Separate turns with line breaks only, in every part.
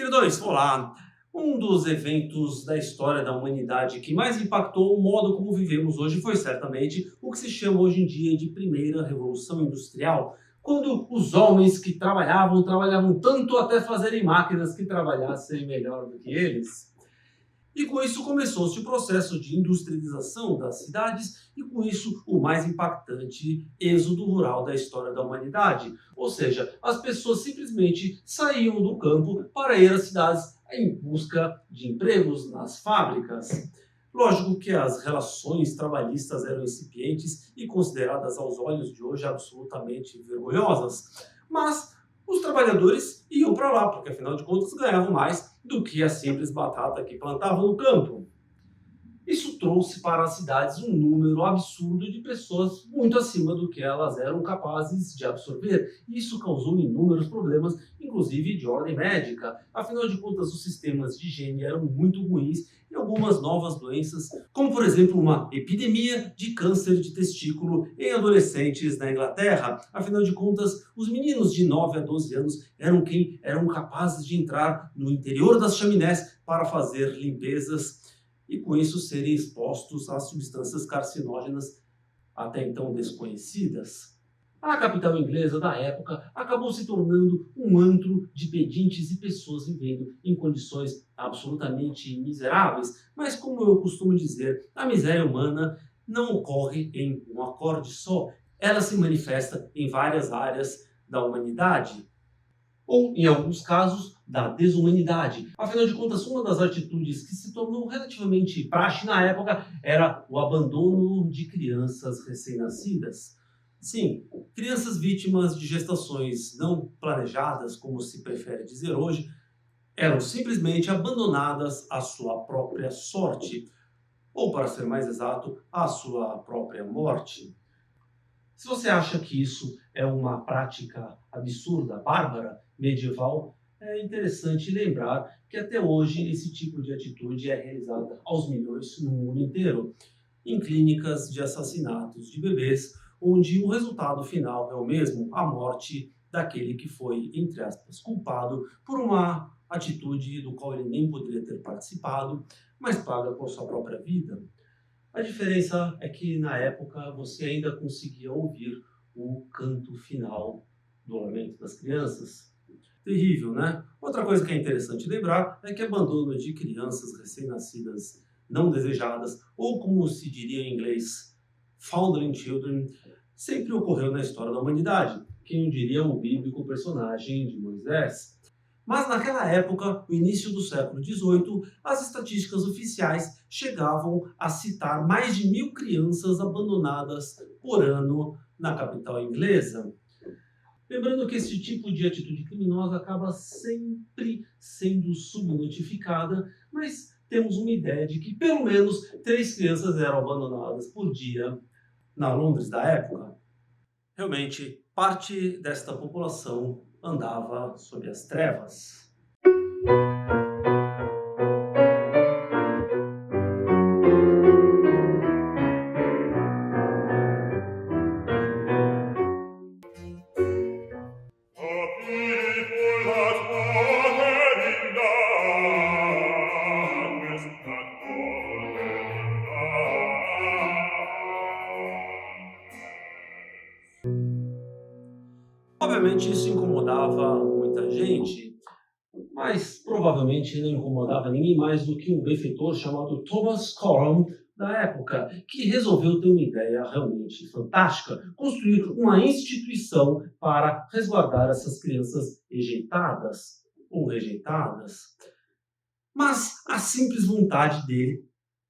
Queridões, olá! Um dos eventos da história da humanidade que mais impactou o modo como vivemos hoje foi certamente o que se chama hoje em dia de Primeira Revolução Industrial, quando os homens que trabalhavam tanto até fazerem máquinas que trabalhassem melhor do que eles. E com isso começou-se o processo de industrialização das cidades e com isso o mais impactante êxodo rural da história da humanidade. Ou seja, as pessoas simplesmente saíam do campo para ir às cidades em busca de empregos nas fábricas. Lógico que as relações trabalhistas eram incipientes e consideradas aos olhos de hoje absolutamente vergonhosas, mas os trabalhadores iam para lá, porque afinal de contas ganhavam mais do que a simples batata que plantavam no campo. Isso trouxe para as cidades um número absurdo de pessoas muito acima do que elas eram capazes de absorver. Isso causou inúmeros problemas, inclusive de ordem médica. Afinal de contas, os sistemas de higiene eram muito ruins e algumas novas doenças, como por exemplo uma epidemia de câncer de testículo em adolescentes na Inglaterra. Afinal de contas, os meninos de 9 a 12 anos eram capazes de entrar no interior das chaminés para fazer limpezas e com isso serem expostos a substâncias carcinógenas até então desconhecidas. A capital inglesa da época acabou se tornando um antro de pedintes e pessoas vivendo em condições absolutamente miseráveis. Mas, como eu costumo dizer, a miséria humana não ocorre em um acorde só. Ela se manifesta em várias áreas da humanidade ou, em alguns casos, da desumanidade. Afinal de contas, uma das atitudes que se tornou relativamente praxe na época era o abandono de crianças recém-nascidas. Sim, crianças vítimas de gestações não planejadas, como se prefere dizer hoje, eram simplesmente abandonadas à sua própria sorte, ou, para ser mais exato, à sua própria morte. Se você acha que isso é uma prática absurda, bárbara, medieval, é interessante lembrar que até hoje esse tipo de atitude é realizada aos milhões no mundo inteiro, em clínicas de assassinatos de bebês, onde o resultado final é o mesmo, a morte daquele que foi, entre aspas, culpado por uma atitude do qual ele nem poderia ter participado, mas paga com sua própria vida. A diferença é que na época você ainda conseguia ouvir o canto final do lamento das crianças. Terrível, né? Outra coisa que é interessante lembrar é que abandono de crianças recém-nascidas não desejadas, ou como se diria em inglês, foundling children, sempre ocorreu na história da humanidade. Quem o diria o bíblico personagem de Moisés. Mas naquela época, no início do século XVIII, as estatísticas oficiais chegavam a citar mais de 1.000 crianças abandonadas por ano na capital inglesa. Lembrando que esse tipo de atitude criminosa acaba sempre sendo subnotificada, mas temos uma ideia de que pelo menos 3 crianças eram abandonadas por dia na Londres da época. Realmente, parte desta população andava sob as trevas. Obviamente isso incomodava muita gente, mas provavelmente não incomodava ninguém mais do que um benfeitor chamado Thomas Coram da época, que resolveu ter uma ideia realmente fantástica, construir uma instituição para resguardar essas crianças rejeitadas ou rejeitadas. Mas a simples vontade dele,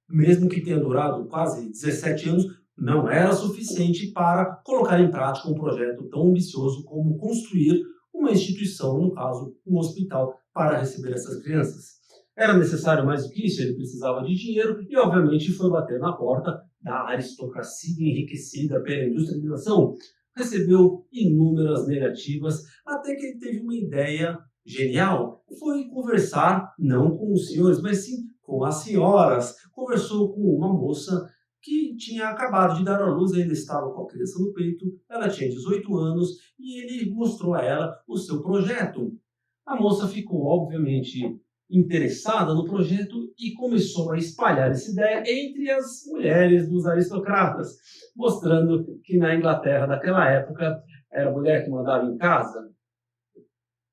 mesmo que tenha durado quase 17 anos, não era suficiente para colocar em prática um projeto tão ambicioso como construir uma instituição, no caso, um hospital, para receber essas crianças. Era necessário mais do que isso, ele precisava de dinheiro e, obviamente, foi bater na porta da aristocracia enriquecida pela industrialização. Recebeu inúmeras negativas, até que ele teve uma ideia genial. Foi conversar não com os senhores, mas sim com as senhoras. Conversou com uma moça que tinha acabado de dar à luz, ainda estava com a criança no peito, ela tinha 18 anos e ele mostrou a ela o seu projeto. A moça ficou, obviamente, interessada no projeto e começou a espalhar essa ideia entre as mulheres dos aristocratas, mostrando que na Inglaterra daquela época era a mulher que mandava em casa,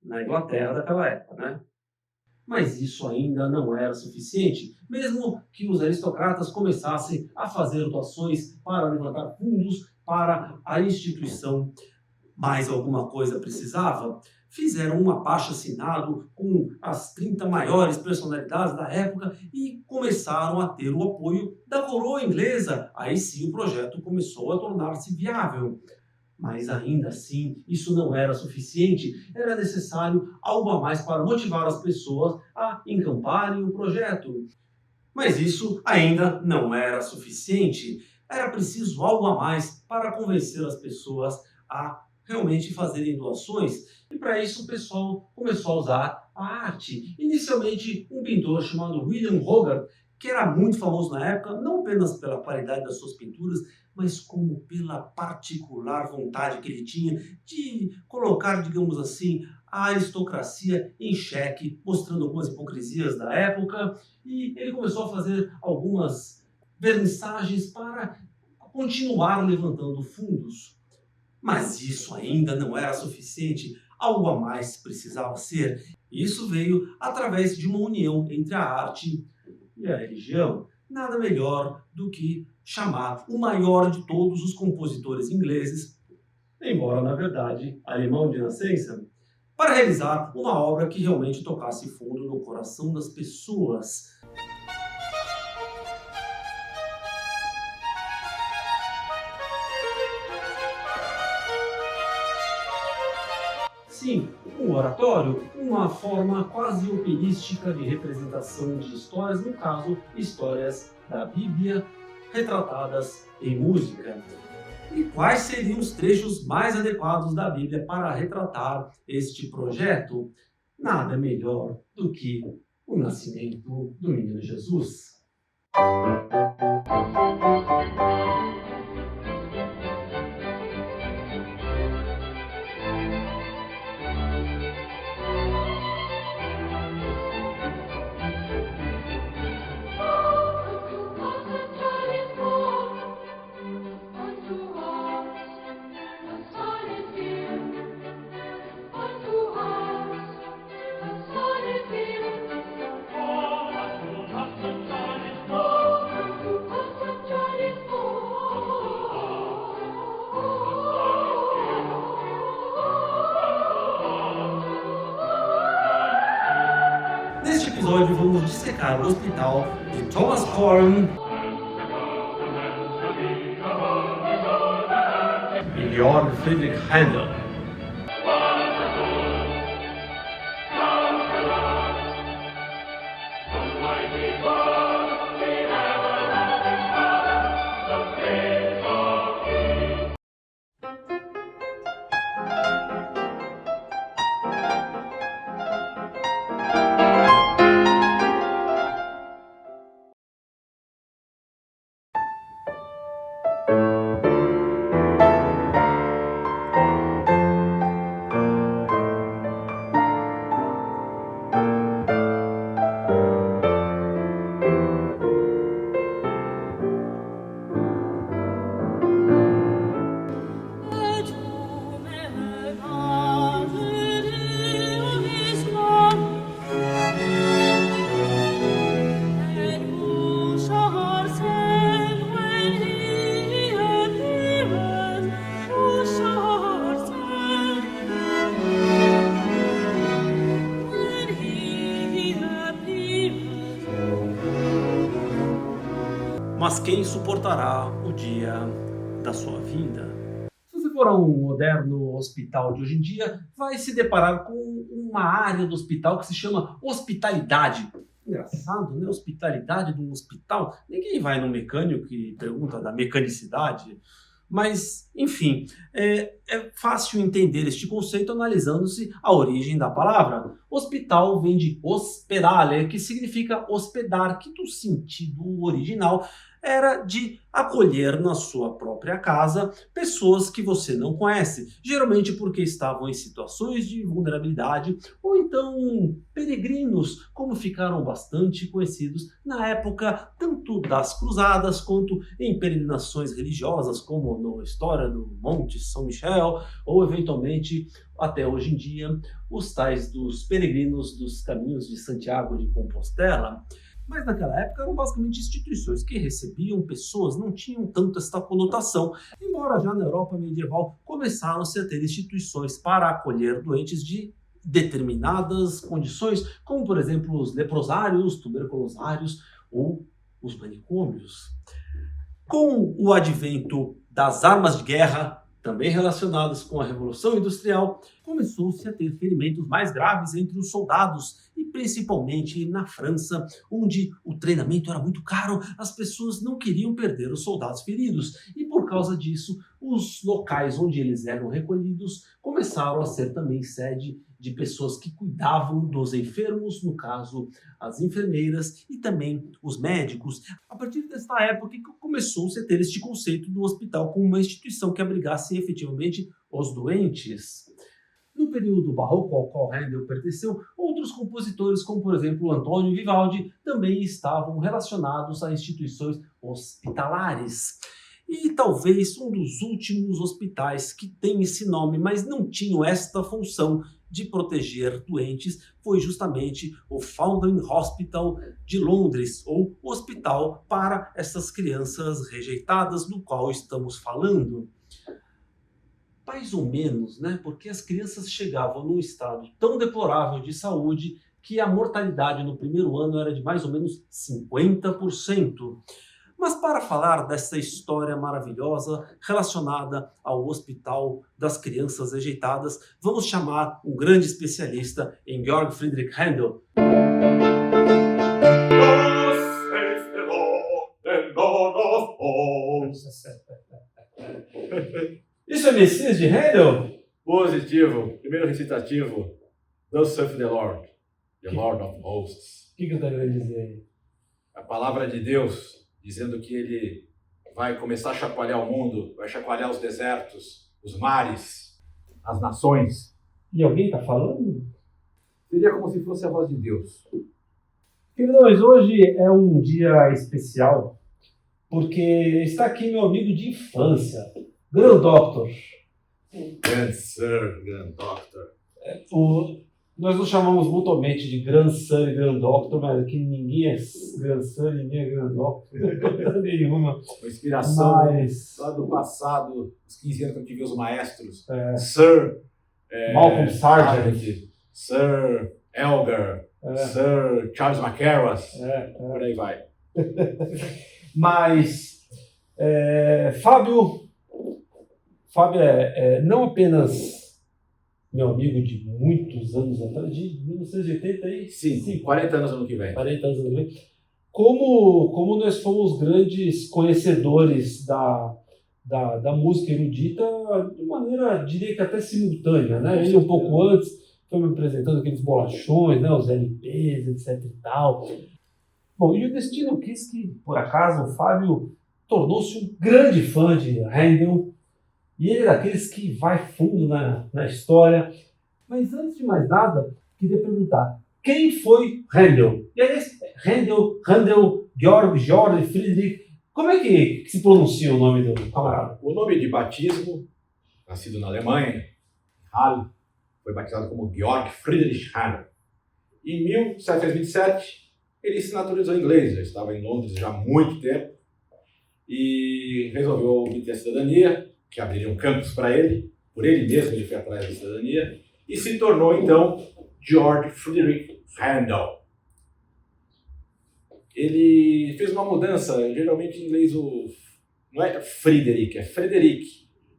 na Inglaterra daquela época, né? Mas isso ainda não era suficiente, mesmo que os aristocratas começassem a fazer doações para levantar fundos para a instituição. Mais alguma coisa precisava? Fizeram um abaixo-assinado com as 30 maiores personalidades da época e começaram a ter o apoio da coroa inglesa. Aí sim o projeto começou a tornar-se viável. Mas ainda assim, isso não era suficiente. Era necessário algo a mais para motivar as pessoas a encamparem o projeto. Mas isso ainda não era suficiente. Era preciso algo a mais para convencer as pessoas a realmente fazerem doações. E para isso o pessoal começou a usar a arte. Inicialmente, um pintor chamado William Hogarth, que era muito famoso na época, não apenas pela qualidade das suas pinturas, mas como pela particular vontade que ele tinha de colocar, digamos assim, a aristocracia em xeque, mostrando algumas hipocrisias da época, e ele começou a fazer algumas vernissagens para continuar levantando fundos. Mas isso ainda não era suficiente, algo a mais precisava ser. Isso veio através de uma união entre a arte e a religião. Nada melhor do que chamar o maior de todos os compositores ingleses, embora na verdade alemão de nascença, para realizar uma obra que realmente tocasse fundo no coração das pessoas. Sim, um oratório, uma forma quase operística de representação de histórias, no caso, histórias da Bíblia retratadas em música. E quais seriam os trechos mais adequados da Bíblia para retratar este projeto? Nada melhor do que o nascimento do menino Jesus. Neste episódio vamos dissecar o hospital de Thomas Corn e Georg Friedrich Händel. Mas quem suportará o dia da sua vinda? Se você for a um moderno hospital de hoje em dia, vai se deparar com uma área do hospital que se chama hospitalidade. Engraçado, né? Hospitalidade de um hospital. Ninguém vai no mecânico e pergunta da mecanicidade. Mas, enfim, é fácil entender este conceito analisando-se a origem da palavra. Hospital vem de ospedale, que significa hospedar, que no sentido original era de acolher na sua própria casa pessoas que você não conhece, geralmente porque estavam em situações de vulnerabilidade ou então peregrinos, como ficaram bastante conhecidos na época tanto das cruzadas quanto em peregrinações religiosas, como na história do Monte São Michel, ou eventualmente até hoje em dia os tais dos peregrinos dos caminhos de Santiago de Compostela. Mas naquela época eram basicamente instituições que recebiam pessoas, não tinham tanto esta conotação, embora já na Europa medieval começaram-se a ter instituições para acolher doentes de determinadas condições, como por exemplo os leprosários, tuberculosários ou os manicômios. Com o advento das armas de guerra, também relacionadas com a Revolução Industrial, começou-se a ter ferimentos mais graves entre os soldados, e principalmente na França, onde o treinamento era muito caro, as pessoas não queriam perder os soldados feridos, e por causa disso, os locais onde eles eram recolhidos começaram a ser também sede de pessoas que cuidavam dos enfermos, no caso, as enfermeiras e também os médicos. A partir desta época começou-se a ter este conceito do hospital como uma instituição que abrigasse efetivamente os doentes. No período barroco ao qual Handel pertenceu, outros compositores, como por exemplo Antônio Vivaldi, também estavam relacionados a instituições hospitalares. E talvez um dos últimos hospitais que tem esse nome, mas não tinham esta função de proteger doentes, foi justamente o Foundling Hospital de Londres, ou o hospital para essas crianças rejeitadas, do qual estamos falando. Mais ou menos, né? Porque as crianças chegavam num estado tão deplorável de saúde que a mortalidade no primeiro ano era de mais ou menos 50%. Mas para falar dessa história maravilhosa relacionada ao Hospital das Crianças Rejeitadas, vamos chamar um grande especialista em Georg Friedrich Händel. Isso é Messias de Händel?
Positivo. Primeiro recitativo. Thus saith the Lord of Hosts.
O que eu estou querendo dizer?
A palavra de Deus, dizendo que ele vai começar a chacoalhar o mundo, vai chacoalhar os desertos, os mares, as nações.
E alguém está falando?
Seria como se fosse a voz de Deus.
Queridos, hoje é um dia especial, porque está aqui meu amigo de infância, Grand Doctor.
Grand Sir, Grand Doctor.
Nós nos chamamos mutuamente de Grand Sir e Grand Doctor, mas aqui ninguém é Grand Sir, ninguém é Grand Doctor, nenhuma.
Uma inspiração lá do passado, os 15 anos que eu tive os maestros. Sir
Malcolm Sargent,
Sir Elgar, Sir Charles Mackerras, por aí vai.
Mas Fábio é não apenas meu amigo de muitos anos atrás, de 1985.
Sim, 40 anos ano que vem.
40 anos ano que vem. Como nós fomos grandes conhecedores da música erudita de maneira, diria que até simultânea, né? Ele um pouco antes foi me apresentando aqueles bolachões, né? Os LPs, etc e tal. Bom, e o destino quis que, por acaso, o Fábio tornou-se um grande fã de Handel. E ele é daqueles que vai fundo na história. Mas antes de mais nada, queria perguntar, quem foi Handel? E aí, Handel, Georg Friedrich, como é que se pronuncia o nome do camarada?
O nome de batismo, nascido na Alemanha, Halle, foi batizado como Georg Friedrich Handel. Em 1727, ele se naturalizou inglês, já estava em Londres já há muito tempo, e resolveu obter a cidadania, que abriria um campus para ele, por ele mesmo ele foi atrás da cidadania, e se tornou então Georg Friedrich Handel. Ele fez uma mudança, geralmente em inglês não é Friedrich, é Frederick,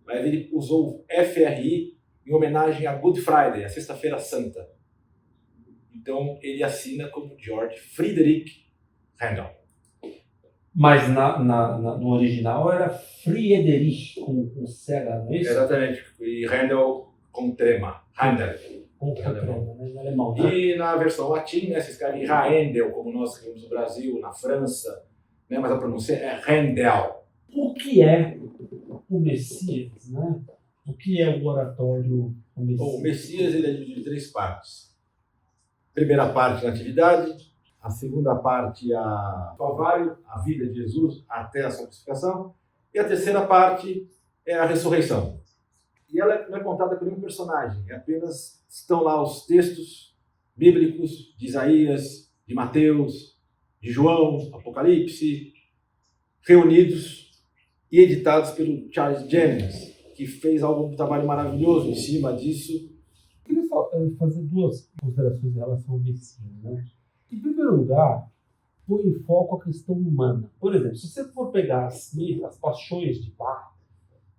mas ele usou FRI em homenagem a Good Friday, a Sexta-feira Santa. Então ele assina como Georg Friedrich Handel.
Mas no original era Friedrich com CH, não é isso?
Exatamente, e Handel com trema, Handel.
Em alemão. Né? Em alemão, né?
E na versão latina, se escreve Raendel, como nós escrevemos no Brasil, na França, né? Mas a pronúncia é Rendel.
O que é o Messias, né? O que é o oratório o Messias?
Bom, o Messias ele é dividido em 3 partes. Primeira parte, natividade. A segunda parte, o Calvário, a vida de Jesus até a sua crucificação. E a terceira parte é a ressurreição. E ela não é contada por nenhum personagem, apenas estão lá os textos bíblicos de Isaías, de Mateus, de João, Apocalipse, reunidos e editados pelo Charles Jennings, que fez um trabalho maravilhoso em cima disso.
Eu queria fazer 2 considerações em relação ao Messias, né? Em primeiro lugar, põe em foco a questão humana. Por exemplo, se você for pegar as paixões de Bach,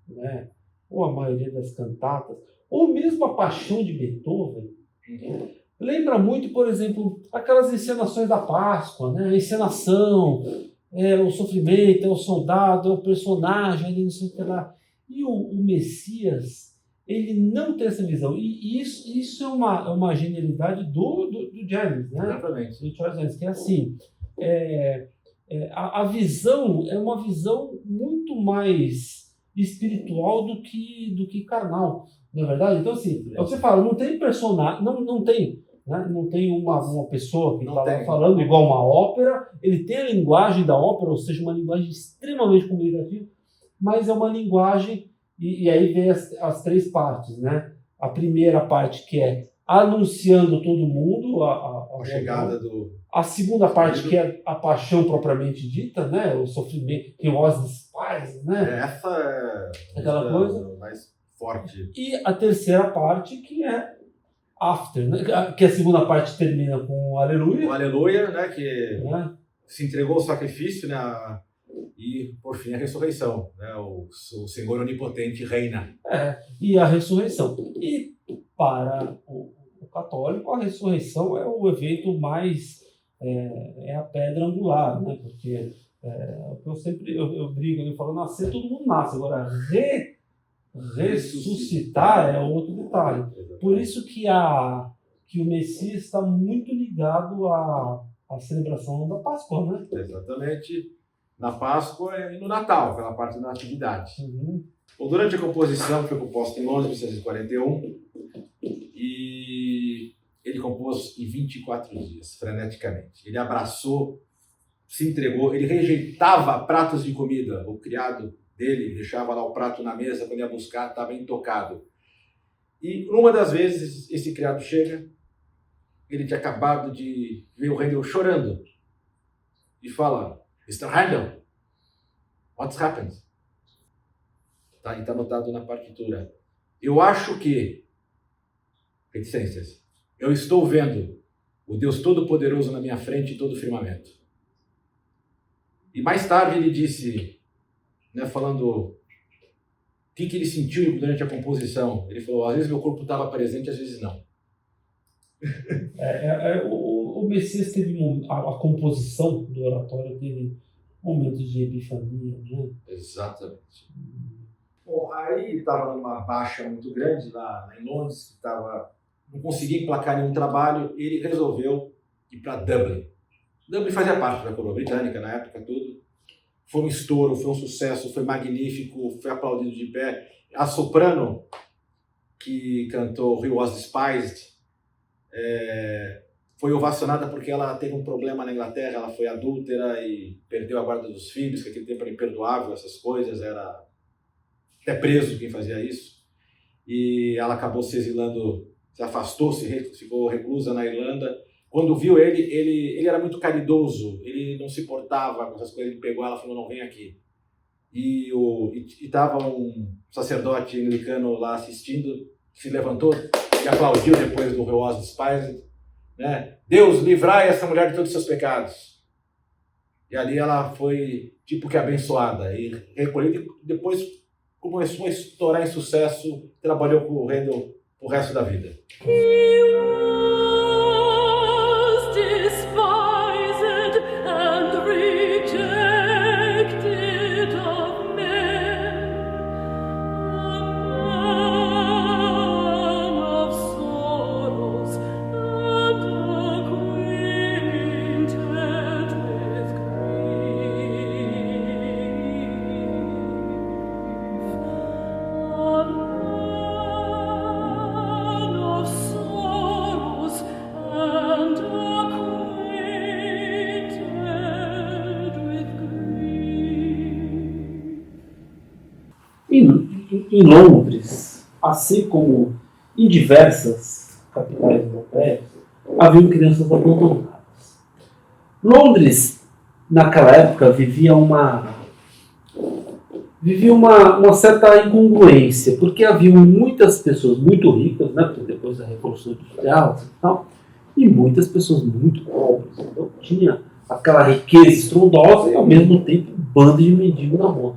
né, ou a maioria das cantatas, ou mesmo a Paixão de Beethoven, lembra muito, por exemplo, aquelas encenações da Páscoa, né? A encenação, o sofrimento, o soldado, o personagem, não sei o que lá. E o Messias, ele não tem essa visão. E isso é uma genialidade do Jennings, né?
Exatamente.
Do Charles Jennings, que é assim, a visão é uma visão muito mais espiritual do que carnal, não é verdade? Então, assim, você fala, não tem personagem, não tem, né? Não tem uma pessoa que está falando igual uma ópera, ele tem a linguagem da ópera, ou seja, uma linguagem extremamente comunicativa, mas é uma linguagem, e aí vem as 3 partes, né? A primeira parte que é anunciando todo mundo a
chegada do...
A segunda parte que é a paixão propriamente dita, né? O sofrimento, que was despised, né?
Essa é
aquela coisa
mais forte.
E a terceira parte que é after, né? Que a segunda parte termina com o aleluia.
O aleluia, né? Que se entregou ao sacrifício, né? E, por fim, a ressurreição, né? O Senhor Onipotente reina.
E a ressurreição. E para o católico, a ressurreição é o evento mais... é a pedra angular, né? Porque eu brigo, eu falo, nascer todo mundo nasce. Agora, ressuscitar é outro detalhe. Por isso que o Messias está muito ligado à celebração da Páscoa, né?
Exatamente. Na Páscoa e no Natal, aquela parte da natividade.
Uhum.
Durante a composição, foi composta em Londres, em 1941, e ele compôs em 24 dias, freneticamente. Ele abraçou, se entregou, ele rejeitava pratos de comida. O criado dele deixava lá o prato na mesa, quando ia buscar, estava intocado. E uma das vezes, esse criado chega, ele tinha acabado de ver o Handel chorando, e fala, Mr. Handel, what's happened? Tá, está anotado na partitura. Eu acho que, reticências, eu estou vendo o Deus Todo-Poderoso na minha frente em todo o firmamento. E mais tarde ele disse, né, falando o que ele sentiu durante a composição. Ele falou, às vezes meu corpo estava presente, às vezes não.
O Messias teve a composição do oratório teve momentos de epifania, né?
Exatamente. Bom, aí estava numa baixa muito grande lá em Londres, que não conseguia emplacar nenhum trabalho, e ele resolveu ir para Dublin. Dublin fazia parte da coroa britânica na época, tudo. Foi um estouro, foi um sucesso, foi magnífico, foi aplaudido de pé. A soprano que cantou He Was Despised foi ovacionada porque ela teve um problema na Inglaterra, ela foi adúltera e perdeu a guarda dos filhos, que aquele tempo era imperdoável, essas coisas, era até preso quem fazia isso. E ela acabou se exilando, se afastou, ficou reclusa na Irlanda. Quando viu ele era muito caridoso, ele não se portava com essas coisas, ele pegou ela e falou, não, vem aqui. E estava um sacerdote anglicano lá assistindo, se levantou e aplaudiu depois do He Was Despised, né? Deus, livrai essa mulher de todos os seus pecados. E ali ela foi tipo que abençoada e recolhida, e depois começou a estourar em sucesso, trabalhou com o Handel o resto da vida.
Em Londres, assim como em diversas capitais europeias, haviam crianças abandonadas. Londres, naquela época, vivia uma certa incongruência, porque havia muitas pessoas muito ricas, né, depois da Revolução Industrial e tal, e muitas pessoas muito pobres. Então tinha aquela riqueza estrondosa e ao mesmo tempo um bando de mendigos na rua.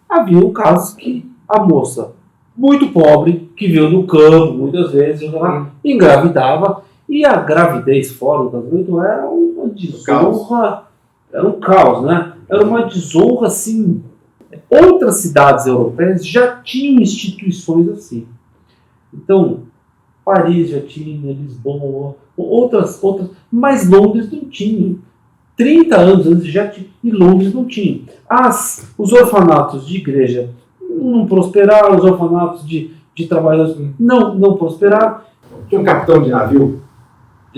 Havia casos que a moça muito pobre, que veio do campo muitas vezes, ela engravidava, e a gravidez fora do casamento era uma desonra, era um caos, né? Era uma desonra assim. Outras cidades europeias já tinham instituições assim. Então, Paris já tinha, Lisboa, outras, mas Londres não tinha. 30 anos antes já tinha, e Londres não tinha. Os orfanatos de igreja não prosperaram, os orfanatos de trabalhadores não prosperaram.
Tinha um capitão de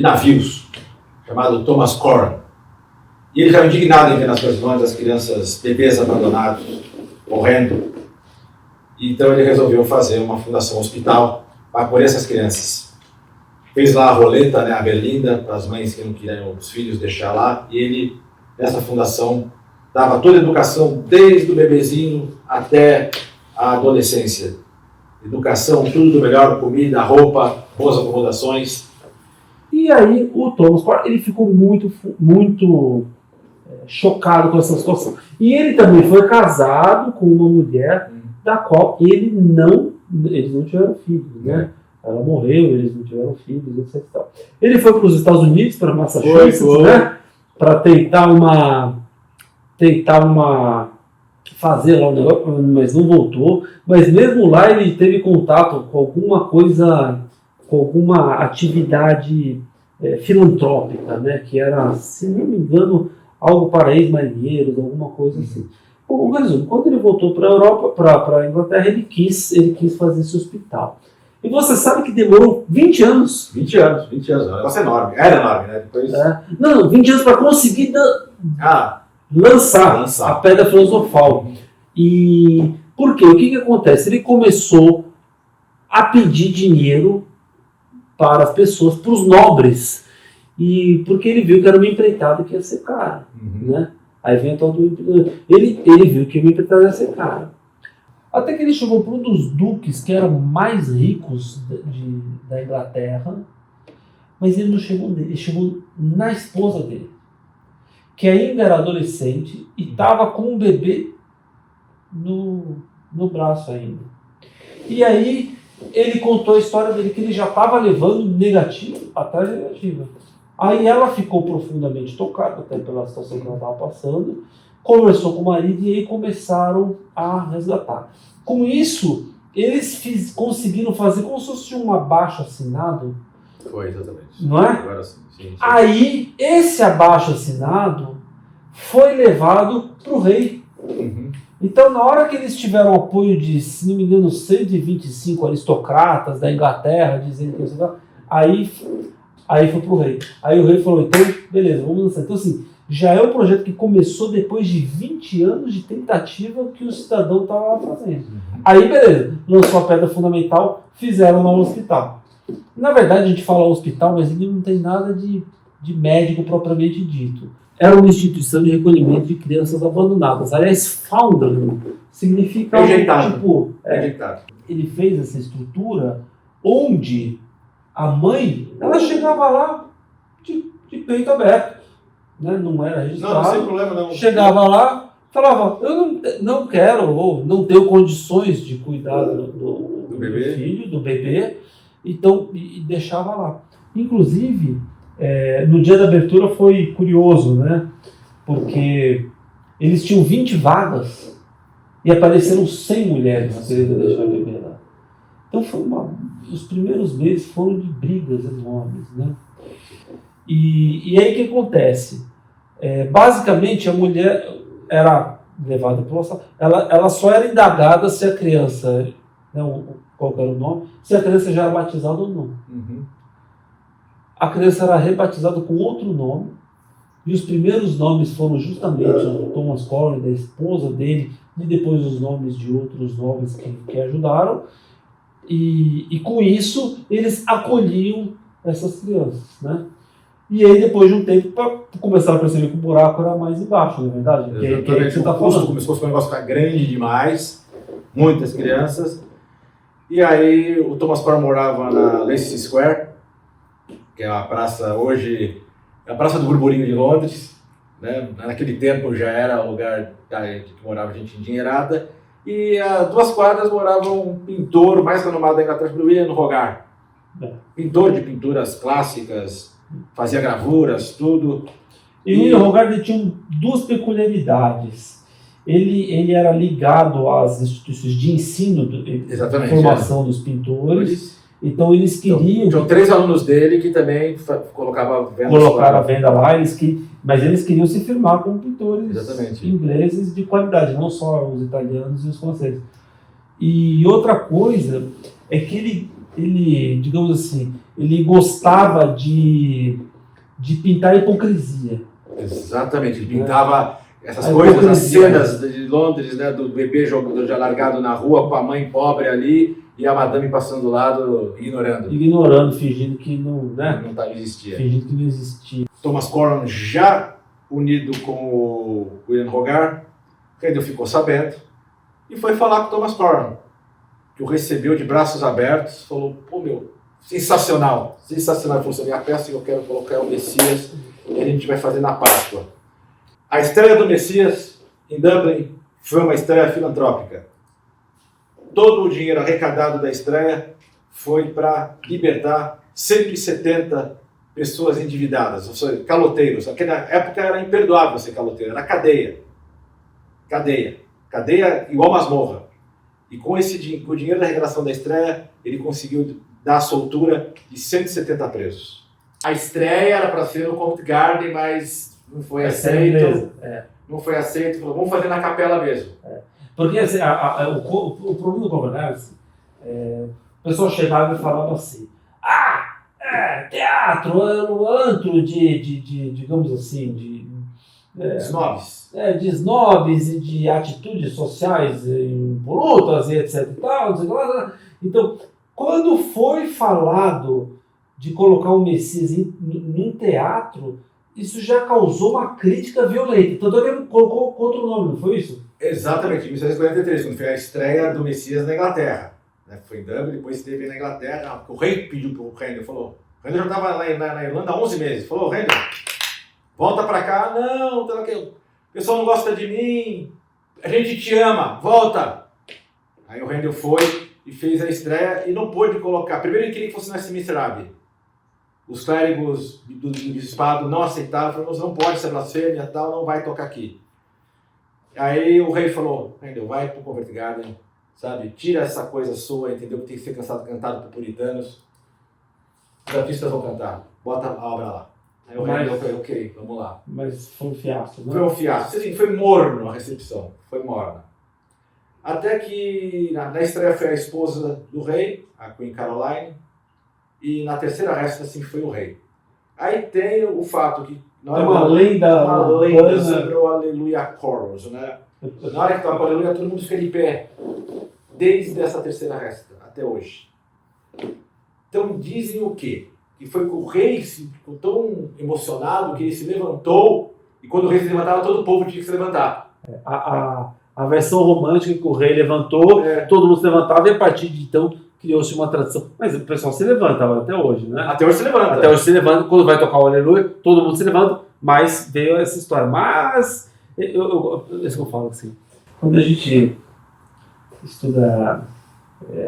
navios, chamado Thomas Corr, e ele estava indignado em ver nas prisões as crianças, bebês abandonados, morrendo. Então ele resolveu fazer uma fundação hospital para acolher essas crianças. Fez lá a roleta, né, a berlinda, para as mães que não queriam os filhos deixar lá, e ele, nessa fundação, dava toda a educação, desde o bebezinho até a adolescência. Educação, tudo do melhor, comida, roupa, boas acomodações.
E aí o Thomas Corr, ele ficou muito chocado com essa situação. E ele também foi casado com uma mulher da qual eles não tiveram filhos, né? Ela morreu, eles não tiveram filhos, etc. Ele foi para os Estados Unidos, para Massachusetts, né? Para tentar fazer lá o negócio, mas não voltou. Mas mesmo lá ele teve contato com alguma coisa, com alguma atividade filantrópica, né? Que era, se não me engano, algo para ex-marinheiros, alguma coisa assim. Bom, resumo, quando ele voltou para a Europa, para a Inglaterra, ele quis fazer esse hospital. E você sabe que demorou 20 anos.
20 anos. O negócio é enorme. Era enorme, né? Depois...
Não, 20 anos para conseguir lançar a pedra filosofal. E por quê? O que acontece? Ele começou a pedir dinheiro para as pessoas, para os nobres. E porque ele viu que era uma empreitada que ia ser cara. Né? Aí vem a tal do... Ele viu que uma empreitada ia ser cara. Até que ele chegou para um dos duques que eram mais ricos da Inglaterra, mas ele não chegou nele, ele chegou na esposa dele, que ainda era adolescente e estava com um bebê no braço ainda. E aí ele contou a história dele, que ele já estava levando negativo atrás de negativa. Aí ela ficou profundamente tocada até pela situação que ela estava passando, conversou com o marido e aí começaram a resgatar. Com isso, eles conseguiram fazer como se fosse um abaixo-assinado.
Foi, exatamente.
Não é?
Agora sim.
Aí, esse abaixo-assinado foi levado para o rei. Então, na hora que eles tiveram apoio de, se não me engano, 125 aristocratas da Inglaterra, dizendo que aí foi para o rei. Aí o rei falou, então, beleza, vamos lançar. Então, assim, já é um projeto que começou depois de 20 anos de tentativa que o cidadão estava fazendo. Aí, beleza, lançou a pedra fundamental, fizeram lá um hospital. Na verdade, a gente fala hospital, mas ele não tem nada de médico propriamente dito. Era uma instituição de recolhimento de crianças abandonadas. Aliás, foundling significa...
Rejeitado.
Ele fez essa estrutura onde a mãe, ela chegava lá de peito aberto. Né? Não era registrado.
Não sem problema não.
Chegava lá, falava, eu não quero, ou não tenho condições de cuidar do
bebê.
Filho, do bebê, então, e deixava lá. Inclusive, no dia da abertura foi curioso, né? Porque eles tinham 20 vagas e apareceram 100 mulheres querendo deixar o bebê lá. Então os primeiros meses foram de brigas enormes, né? E aí o que acontece? Basicamente a mulher era levada para o hospital, ela só era indagada se a criança, né, qual era o nome, se a criança já era batizada ou não. A criança era rebatizada com outro nome, E os primeiros nomes foram justamente os do Thomas Corwin, da esposa dele, e depois os nomes de outros nobres que ajudaram. E com isso, eles acolhiam essas crianças, né? E aí, depois de um tempo, começaram a perceber que o buraco era mais embaixo, não é verdade?
Exatamente.
Que você tá
O custo
falando.
começou a ficar um negócio ficar grande demais, muitas crianças. E aí o Thomas Corwin morava na Leicester Square, que é a praça hoje, é a Praça do Burburinho de Londres, né? Naquele tempo já era o lugar que morava gente endinheirada. E a 2 quadras morava um pintor mais renomado da Inglaterra, William Hogarth. Pintor de pinturas clássicas, fazia gravuras, tudo.
E o William Hogarth tinha 2 peculiaridades. Ele era ligado às instituições de ensino, de formação dos pintores. Então eles queriam...
Tinham 3 alunos dele que também colocaram
a venda lá, mas eles queriam se firmar como pintores ingleses de qualidade, não só os italianos e os franceses. E outra coisa é que ele, digamos assim, ele gostava de pintar a hipocrisia.
Exatamente, ele pintava essas coisas, as cenas de Londres, né, do bebê jogando já largado na rua com a mãe pobre ali e a madame passando do lado, ignorando,
fingindo que não, né?
Não existia.
Fingindo que não existia.
Thomas Corwin, já unido com o William Hogarth, Handel ficou sabendo e foi falar com o Thomas Corwin, que o recebeu de braços abertos, falou, pô meu, sensacional, ele falou, minha peça que eu quero colocar é o Messias, e a gente vai fazer na Páscoa. A estreia do Messias em Dublin foi uma estreia filantrópica. Todo o dinheiro arrecadado da estreia foi para libertar 170 pessoas endividadas, ou seja, caloteiros. Naquela época era imperdoável ser caloteiro, era cadeia. Cadeia igual masmorra. E com o dinheiro da arrecadação da estreia, ele conseguiu dar a soltura de 170 presos. A estreia era para ser no Covent Garden, mas não foi aceito. Não foi aceito, falou, vamos fazer na capela mesmo.
Porque assim, o problema do Covent Garden, o pessoal chegava e falava assim, teatro é um antro digamos assim,
snobs.
De snobs e de atitudes sociais impolutas e etc e tal, então, quando foi falado de colocar o Messias num teatro, isso já causou uma crítica violenta. Tanto é que ele colocou outro nome, não foi isso?
Exatamente, em 1943, quando foi a estreia do Messias na Inglaterra. Foi em Dublin, depois esteve na Inglaterra. O rei pediu para o Handel, falou, o Handel já estava na Irlanda há 11 meses, falou, Handel, volta para cá, não, o pessoal não gosta de mim, a gente te ama, volta. Aí o Handel foi e fez a estreia e não pôde colocar, primeiro ele queria que fosse na Westminster Abbey. Os clérigos do bispado não aceitaram, falaram, não pode ser blasfêmia, tal, não vai tocar aqui. Aí o rei falou, Handel, vai para o Covent Garden, sabe, tira essa coisa sua, entendeu, que tem que ser cantado por puritanos, os artistas vão cantar, bota a obra lá. Aí o Handel falou, ok, vamos lá.
Mas foi um fiasco, né?
Foi um fiasco, assim, foi morno a recepção, foi morna. Até que na estreia foi a esposa do rei, a Queen Caroline, e na terceira resta assim foi o rei. Aí tem o fato que
é uma lenda
sobre o Aleluia Chorus, né? Na hora que toca o Aleluia, todo mundo fica de pé, desde essa terceira resta até hoje. Então dizem o quê? Que foi que o rei ficou tão emocionado que ele se levantou, e quando o rei se levantava, todo o povo tinha que se levantar.
A versão romântica que o rei levantou, todo mundo se levantava, e a partir de então criou-se uma tradição. Mas o pessoal se levanta até hoje, né?
Até hoje se levanta.
Até hoje se levanta. Quando vai tocar o Aleluia, todo mundo se levanta. Mas veio essa história. Mas, isso que eu falo assim, quando a gente estuda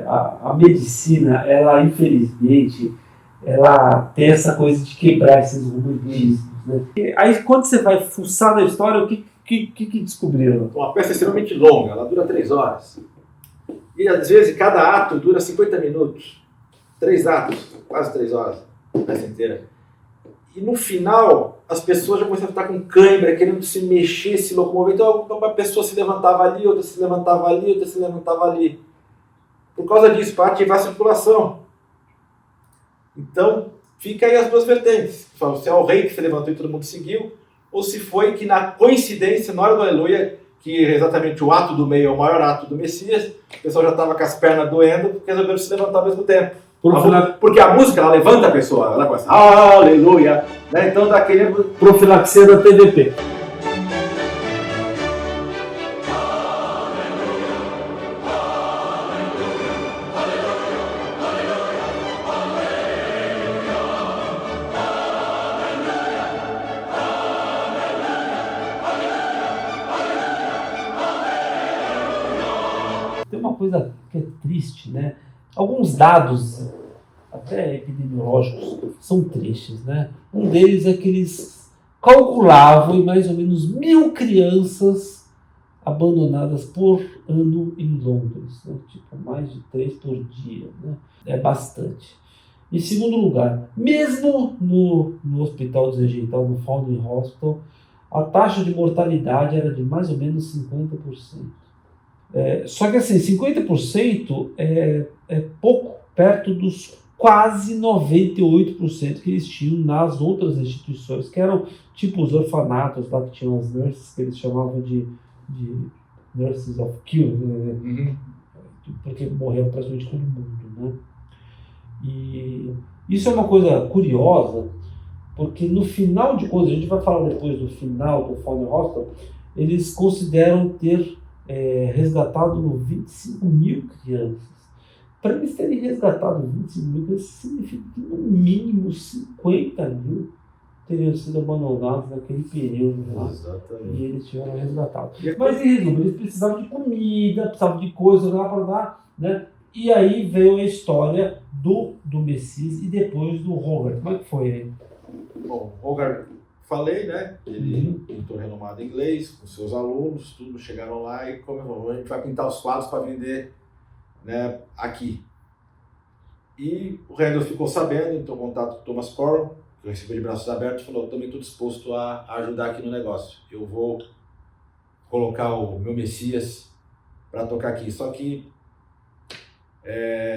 a medicina, ela infelizmente, ela tem essa coisa de quebrar esses romantismos, né? Aí quando você vai fuçar na história, o que descobriram?
Uma peça extremamente longa, ela dura 3 horas. E às vezes cada ato dura 50 minutos. 3 atos, quase 3 horas, a peça inteira. E no final, as pessoas já começavam a estar com cãibra, querendo se mexer, se locomover. Então uma pessoa se levantava ali, outra se levantava ali, outra se levantava ali. Por causa disso, para ativar a circulação. Então, fica aí as duas vertentes. Se é o rei que se levantou e todo mundo seguiu, ou se foi que na coincidência, na hora do aleluia, que exatamente o ato do meio é o maior ato do Messias, o pessoal já estava com as pernas doendo porque resolveram se levantar ao mesmo tempo. Porque a música, ela levanta a pessoa, ela começa, aleluia, né? Então dá aquele...
Profilaxia da TVP. Tem uma coisa que é triste, né? Alguns dados, até epidemiológicos, são tristes, né? Um deles é que eles calculavam em mais ou menos 1.000 crianças abandonadas por ano em Londres, né? Tipo, mais de 3 por dia, né? É bastante. Em segundo lugar, mesmo no hospital desrejeitado, no Foundling Hospital, a taxa de mortalidade era de mais ou menos 50%. Só que assim, 50% é pouco perto dos quase 98% que eles tinham nas outras instituições, que eram tipo os orfanatos lá que tinham as nurses, que eles chamavam de nurses of cure, né? Porque morreu praticamente todo mundo, né? E isso é uma coisa curiosa, porque no final de contas, a gente vai falar depois do final do Foundling Hospital, eles consideram ter resgatado 25.000 crianças. Para eles terem resgatado 25.000 crianças, significa que no mínimo 50.000 teriam sido abandonados naquele período lá.
Exatamente.
E eles tiveram resgatado. Mas em resumo, eles precisavam de comida, precisavam de coisa lá para dar, né? E aí veio a história do Messias e depois do Hogarth. Como é que foi aí?
Bom, Hogarth, falei, né? Ele pintor renomado inglês, com seus alunos, tudo, chegaram lá e como a gente vai pintar os quadros para vender, né, aqui. E o Randall ficou sabendo, entrou em contato com o Thomas Corwin, que eu recebi de braços abertos, e falou, também estou disposto a ajudar aqui no negócio. Eu vou colocar o meu Messias para tocar aqui. Só que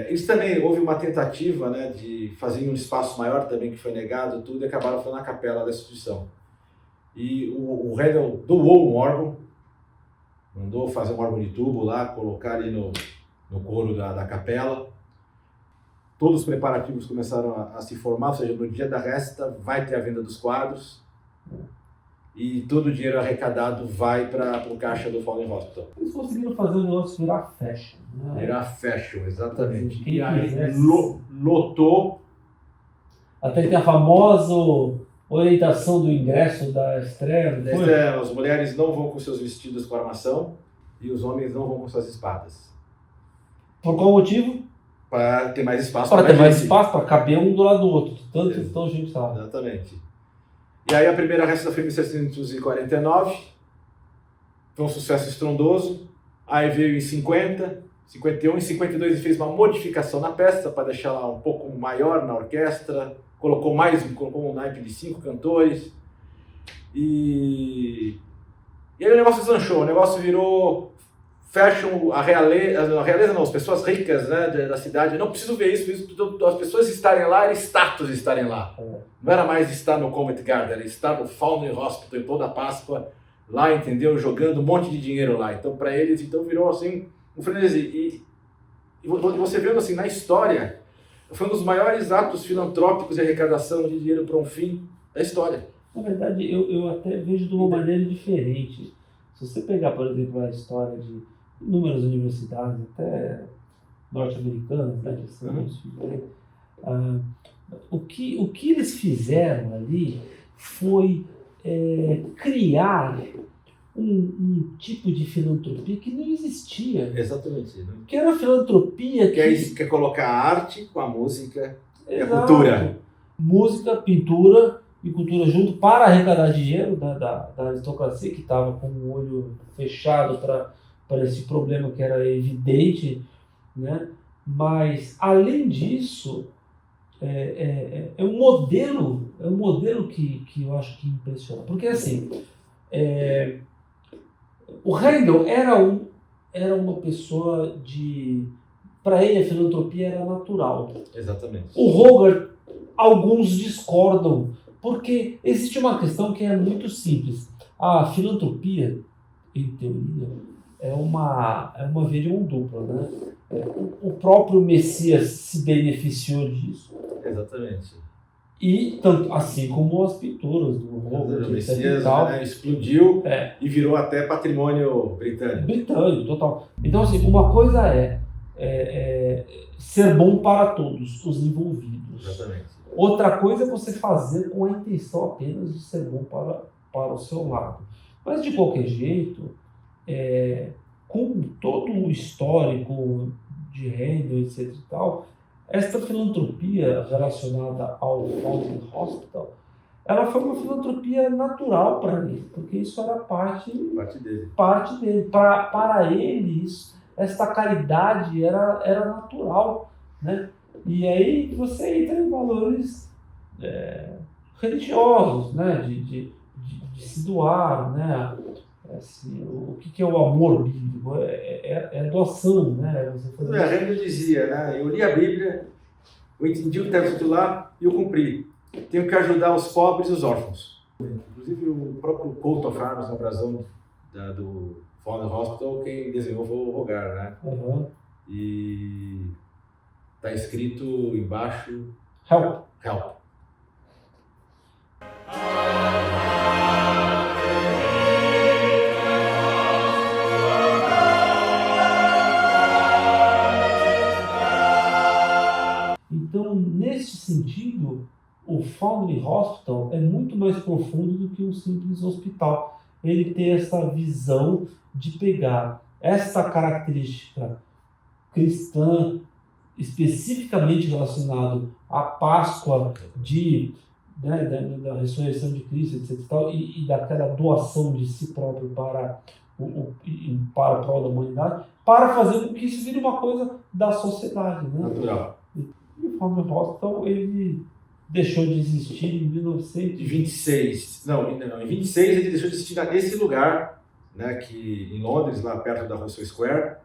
eles também, houve uma tentativa, né, de fazer um espaço maior também, que foi negado, tudo, e acabaram fazendo na capela da instituição. E o Randall doou um órgão, mandou fazer um órgão de tubo lá, colocar ali no coro da capela. Todos os preparativos começaram a se formar, ou seja, no dia da resta vai ter a venda dos quadros e todo o dinheiro arrecadado vai para o caixa do Foundling Hospital.
Eles conseguiram fazer o negócio virar fashion, né?
Virar fashion, exatamente.
Quem
E aí
quisesse.
lotou.
Até que tem a famosa orientação do ingresso da estreia, não foi?
As mulheres não vão com seus vestidos com armação e os homens não vão com suas espadas.
Por qual motivo?
Para ter mais espaço.
Para ter mais espaço, para caber um do lado do outro. Tão gente estava.
Exatamente. E aí a primeira resta foi em 1749, foi um sucesso estrondoso. Aí veio em 50, 51, em 52 ele fez uma modificação na peça para deixar ela um pouco maior na orquestra, colocou um naipe de 5 cantores. E aí o negócio deslanchou, o negócio virou fashion, a realeza não, as pessoas ricas, né, da cidade, não preciso ver isso, as pessoas estarem lá, era status estarem lá. Não era mais estar no Covent Garden, era estar no Foundling Hospital em toda a Páscoa, lá, entendeu, jogando um monte de dinheiro lá. Então, para eles, virou assim, um frenesi. E você vendo assim, na história, foi um dos maiores atos filantrópicos de arrecadação de dinheiro para um fim da história.
Na verdade, eu até vejo de uma maneira diferente. Se você pegar, por exemplo, a história de inúmeras universidades, até norte-americanas, né, o que eles fizeram ali foi criar um tipo de filantropia que não existia.
Exatamente. Né?
Que era a filantropia que
quer colocar a arte com a música e a
Exato.
cultura.
Música, pintura e cultura junto para arrecadar dinheiro da aristocracia que estava com o olho fechado para esse problema que era evidente, né? Mas além disso é um modelo que eu acho que impressiona, porque assim o Randall era uma pessoa para ele a filantropia era natural.
Exatamente.
O Hogarth, alguns discordam, Porque existe uma questão que é muito simples. A filantropia, em teoria, é uma via de mão dupla, né? O próprio Messias se beneficiou disso.
Exatamente.
E tanto assim como as pinturas do
O Messias, né, explodiu e virou até patrimônio britânico.
Britânico, total. Então, assim, uma coisa é ser bom para todos os envolvidos.
Exatamente.
Outra coisa é você fazer com a intenção apenas de ser bom para o seu lado. Mas, de qualquer jeito, com todo o histórico de Handel, etc. e tal, esta filantropia relacionada ao Foundling Hospital, ela foi uma filantropia natural para ele, porque isso era parte dele. Para ele, esta caridade era natural, né? E aí você entra em valores religiosos, né? De se doar, né? Assim, o que é o amor bíblico? É doação, né? Você fazer...
Handel dizia, né? Eu li a Bíblia, eu entendi o que estava escrito lá e eu cumpri. Tenho que ajudar os pobres e os órfãos. Inclusive o próprio coat of arms na brasão do Foundling Hospital, quem desenhou foi o Hogarth, né?
Uhum.
E está escrito embaixo
Help. Então, nesse sentido, o Foundling Hospital é muito mais profundo do que um simples hospital. Ele tem essa visão de pegar essa característica cristã, especificamente relacionado à Páscoa da ressurreição de Cristo, etc. E daquela doação de si próprio para o prol da humanidade, para fazer com que isso vire uma coisa da sociedade, né?
Natural.
E o Foundling Hospital, ele deixou de existir em 1926.
Em 26 ele deixou de existir nesse lugar, né, que em Londres, lá perto da Russell Square,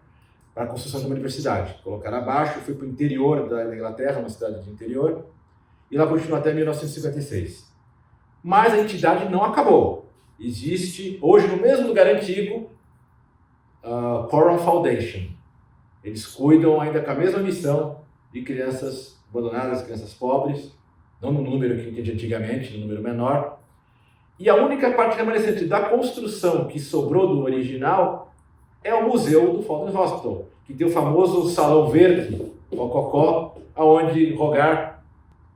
para a construção de uma universidade. Colocaram abaixo, foi para o interior da Inglaterra, uma cidade de interior, e lá continua até 1956. Mas a entidade não acabou. Existe, hoje, no mesmo lugar antigo, a Coram Foundation. Eles cuidam ainda com a mesma missão de crianças abandonadas, crianças pobres, não no número que tinha antigamente, no número menor. E a única parte remanescente da construção que sobrou do original é o museu do Foundling Hospital, que tem o famoso Salão Verde, Rococó, onde Hogarth,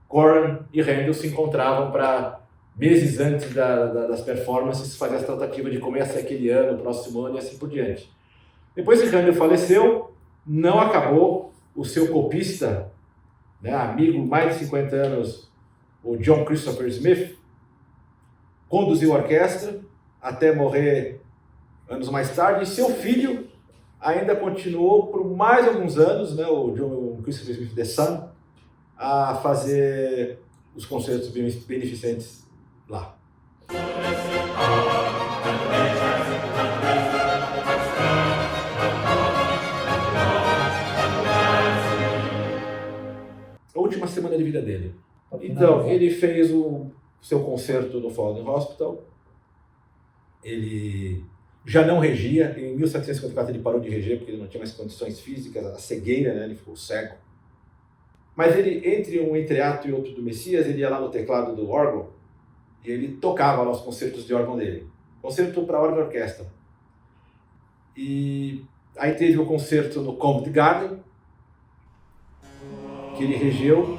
Coram e Handel se encontravam para, meses antes das performances, fazer essa tratativa de como ia ser aquele ano, o próximo ano e assim por diante. Depois que Handel faleceu, não acabou. O seu copista, né, amigo, mais de 50 anos, o John Christopher Smith, conduziu a orquestra até morrer anos mais tarde, e seu filho ainda continuou por mais alguns anos, né, o John Christopher Smith The Son, a fazer os concertos beneficentes lá. A última semana de vida dele. Então, ele fez o seu concerto no Foundling Hospital. Ele já não regia. Em 1754 ele parou de reger porque ele não tinha mais condições físicas, a cegueira, né? Ele ficou cego. Mas ele, entre um entreato e outro do Messias, ele ia lá no teclado do órgão e ele tocava lá os concertos de órgão dele. Concerto para órgão e orquestra. E aí teve o concerto no Covent Garden, que ele regeu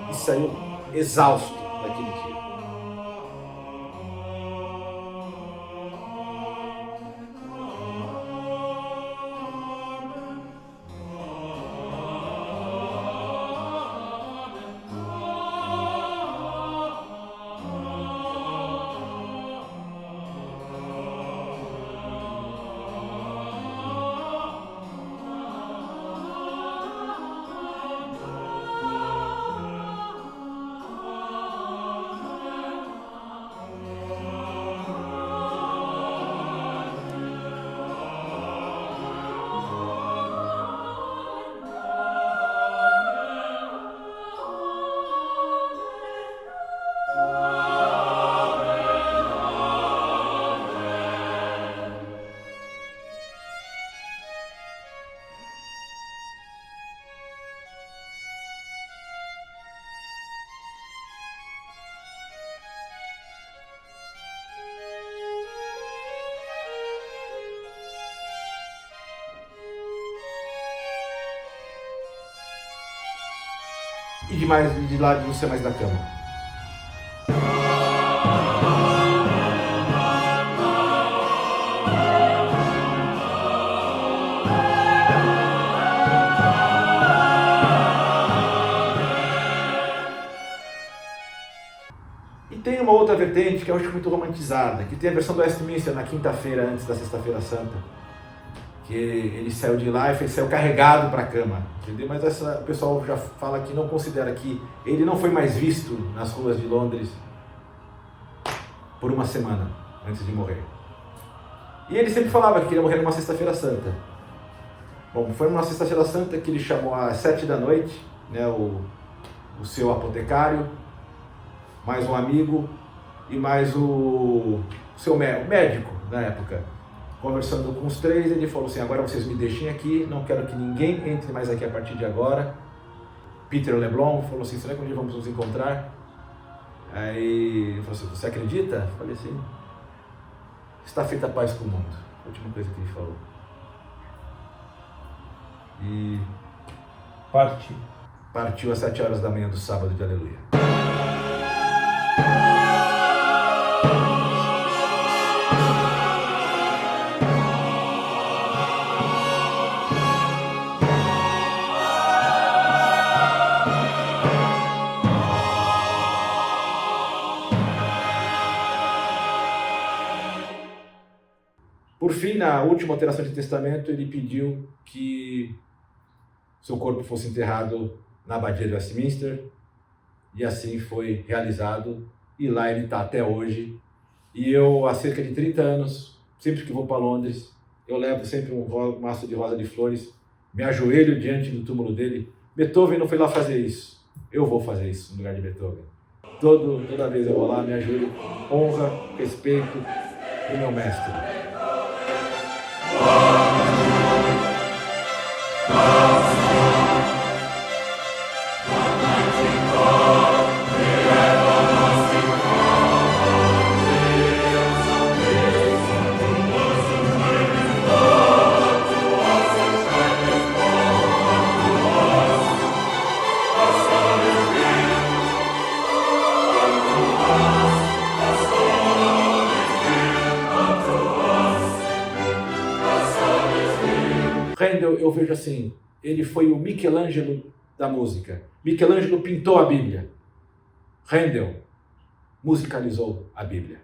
e saiu exausto daquele dia. e de lá de não ser mais da cama. E tem uma outra vertente que eu acho muito romantizada, que tem a versão do Westminster na quinta-feira antes da Sexta-feira Santa, que ele saiu de lá e saiu carregado para a cama, entendeu? Mas o pessoal já fala que não considera que ele não foi mais visto nas ruas de Londres por uma semana antes de morrer. E ele sempre falava que queria morrer numa Sexta-feira Santa. Bom, foi numa Sexta-feira Santa que ele chamou às 7 da noite, né, o seu apotecário, mais um amigo e mais o seu médico na época. Conversando com os três, ele falou assim: agora vocês me deixem aqui, não quero que ninguém entre mais aqui a partir de agora. Peter Leblon falou assim: será que um dia vamos nos encontrar? Aí ele falou assim: você acredita? Eu falei assim: está feita a paz com o mundo. A última coisa que ele falou. E partiu às 7 horas da manhã do sábado de Aleluia. Por fim, na última alteração de testamento, ele pediu que seu corpo fosse enterrado na abadia de Westminster, e assim foi realizado, e lá ele está até hoje. E eu, há cerca de 30 anos, sempre que vou para Londres, eu levo sempre um maço de rosa de flores, me ajoelho diante do túmulo dele. Beethoven não foi lá fazer isso, eu vou fazer isso no lugar de Beethoven. Toda vez eu vou lá, me ajoelho, honra, respeito o meu mestre. Handel, eu vejo assim, ele foi o Michelangelo da música. Michelangelo pintou a Bíblia. Handel musicalizou a Bíblia.